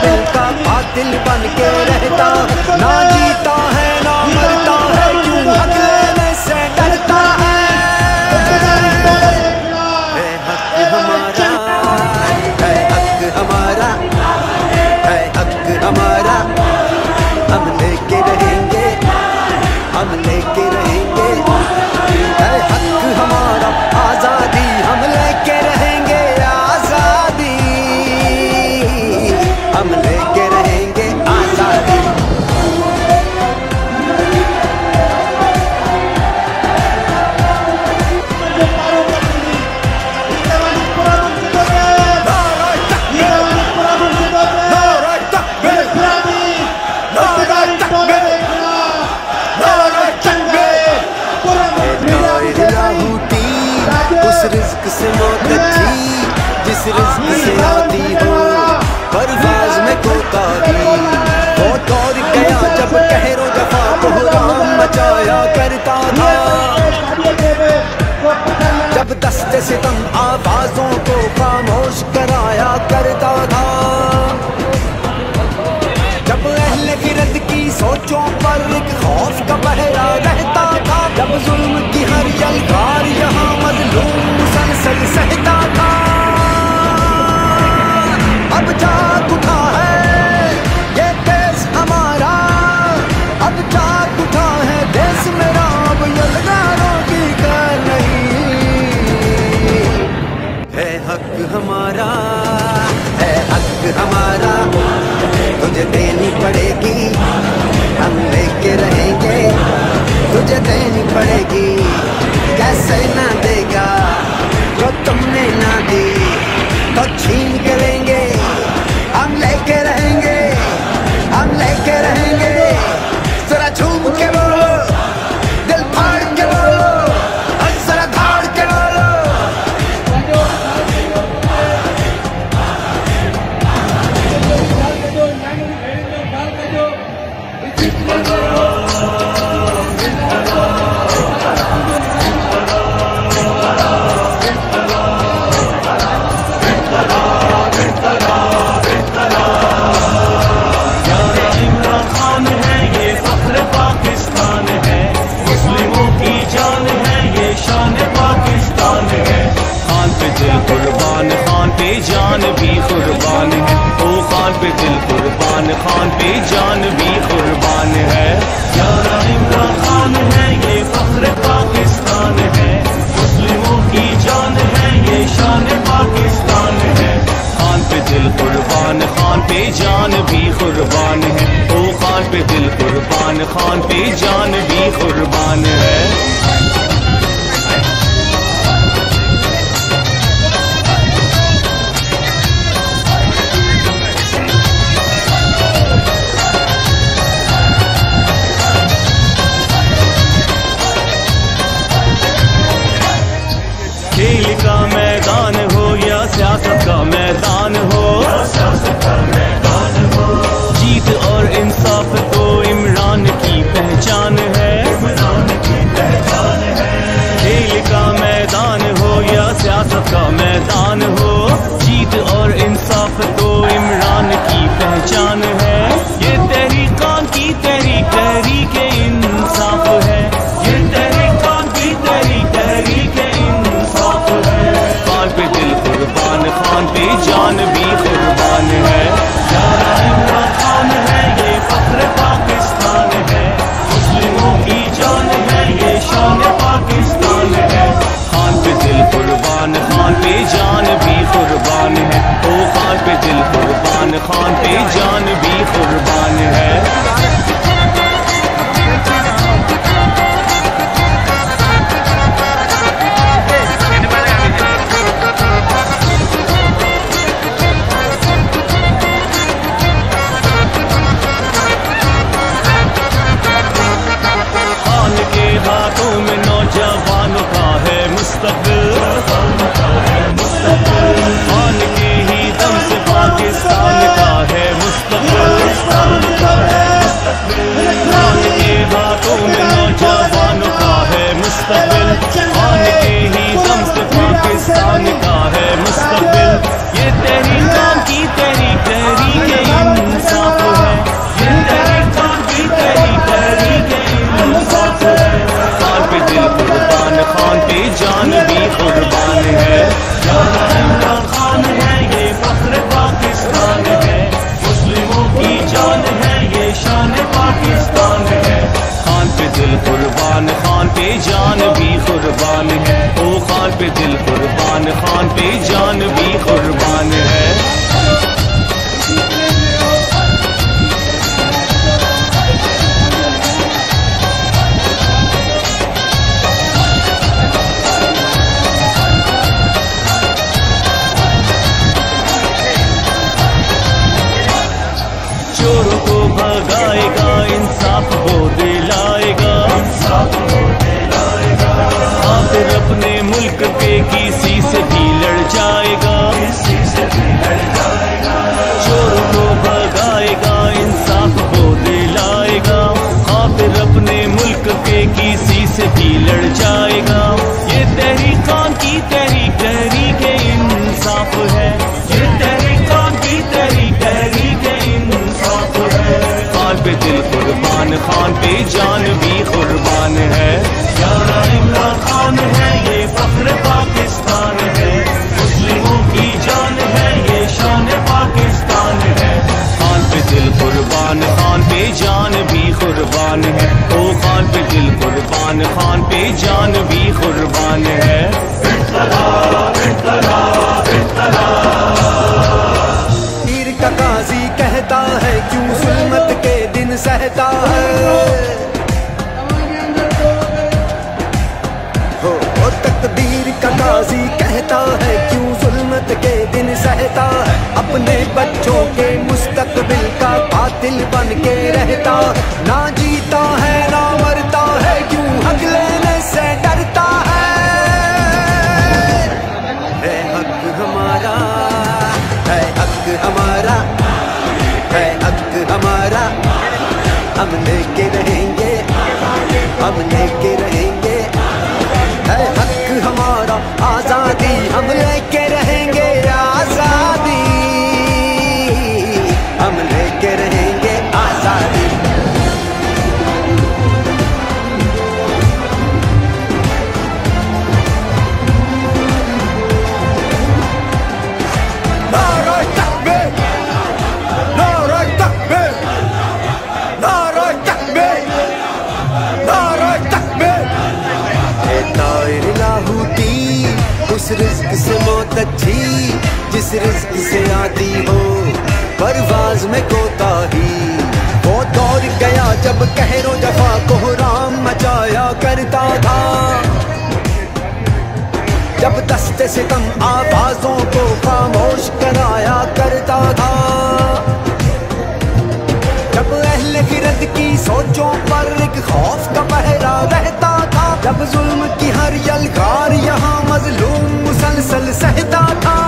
दिल का कातिल बन के रहता, ना जीता है ना मरता है, क्यों हक लेने से डरता है। हक हमारा है, हक हमारा है, हक हमारा, हम लेके रहेंगे, हम लेके रहेंगे। है हक हमारा आजादी, हम लेके रहेंगे आजादी, हम लेके रहेंगे आजादी। उस रिस्क से मौत अच्छी जिस रिस्क से आती हो, परवाज़ में कोताही। वो दौर गया जब कहरो जफा कोहराम मचाया करता था, जब दस्ते सितम आवाज़ों को खामोश कराया करता था, जब अहले गिरद की सोचों पर एक खौफ का पहरा रहता था, जब जुल्म की हर यलगार यहाँ मजलूम मुसलसल सहता था। अब जाग उठा है ये देश हमारा, अब जाग उठा है देश मेरा, अब यलगारों की कर नहीं। है हक हमारा है, हक हमारा, तुझे देनी पड़ेगी, हम लेके रहेंगे, तुझे देनी पड़ेगी। कैसे ना देगा जो तुमने ना दी, तो छीन के लेंगे, हम लेके रहेंगे, हम लेके रहेंगे। जरा झूम के बोलो, दिल फाड़ के बोलो, और जरा धाड़ के बोलो। जान भी कुर्बान है, ओ खान पे दिल कुर्बान, खान पे जान भी कुर्बान है। यारा इमरान खान है, ये फख्र पाकिस्तान है, मुस्लिमों की जान है, ये शान पाकिस्तान है। खान पे दिल कुर्बान, खान पे जान भी कुर्बान है, ओ खान पे दिल कुर्बान, खान पे जान भी कुर्बान है। खेल का मैदान हो या सियासत का मैदान हो, जीत और इंसाफ तो इमरान की पहचान है। खेल का मैदान हो या सियासत का मैदान हो, जीत और इंसाफ तो इमरान की पहचान है। ये तहरीकान की तहरीक तहरीक इंसाफ है, ये तहरीकान की तहरीक तहरीक इंसाफ है। खान पे दिल कुर्बान, खान पे जान भी कुर्बान है। यारा इमरान खान है, ये फख्र पाकिस्तान है, मुस्लिमों की जान है, ये शान पाकिस्तान है। खान पे दिल कुर्बान, खान पे जान भी कुर्बान है, ओ खान पे दिल कुर्बान, खान पे जान भी कुर्बान है। हाथों में नौजवानों का है मुस्तकबिल, खान के ही दम से पाकिस्तान का है मुस्तकबिल। कुर्बान है। ओ खान पे दिल कुर्बान, खान पे जान भी कुर्बान है। चोरों को भगाएगा, इंसाफ वो दिलाएगा, आखिर अपने मुल्क के किसी से भी लड़ जाएगा। चोरों को भगाएगा, इंसाफ वो दिलाएगा, आखिर अपने मुल्क के किसी से भी लड़ जाएगा। ये तहरीक खान की तहरीक, तहरीक इंसाफ है। ये तहरीक खान की तहरीक, तहरीक इंसाफ है। खान पे दिल कुर्बान, खान पे जान भी कुर्बान है। यारा इमरान खान है, ये फख्र पाकिस्तान है। मुस्लिमों की जान है, ये शान पाकिस्तान है। खान पे दिल कुर्बान, खान पे जान भी कुर्बान है। ओ खान पे दिल कुर्बान, खान पे जान भी कुर्बान है। पीर का काजी कहता है, क्यों जुल्मत के दिन सहता है। हो तकदीर का काजी कहता है, क्यों जुल्मत के दिन सहता है। अपने बच्चों के मुस्तकबिल का कातिल बन के रहता है। ना जीता है ना मरता है, क्यों हक लेने से डरता है। हक हमारा है, हक हमारा है, हक हमारा। हम लेके रहेंगे, हम लेके रहेंगे। है हक हमारा आजादी, हम लेके रहेंगे आजादी। हम लेके रहेंगे आजादी। नारे तकबीर, नारे तकबीर, नारे तकबीर, नारे तकबीर। तायर लाहूती, उस रिज़्क़ से मौत अच्छी, जिस रिज़्क़ से आती हो परवाज़ में कोताही। वो दौड़ गया जब कहरो जफा कोहराम मचाया करता था। जब दस्ते सितम आवाज़ों को खामोश कराया करता था। जब अहले गिरद की सोचों पर एक खौफ का पहरा रहता था। जब जुल्म की हर यलगार यहाँ मजलूम मुसलसल सहता था।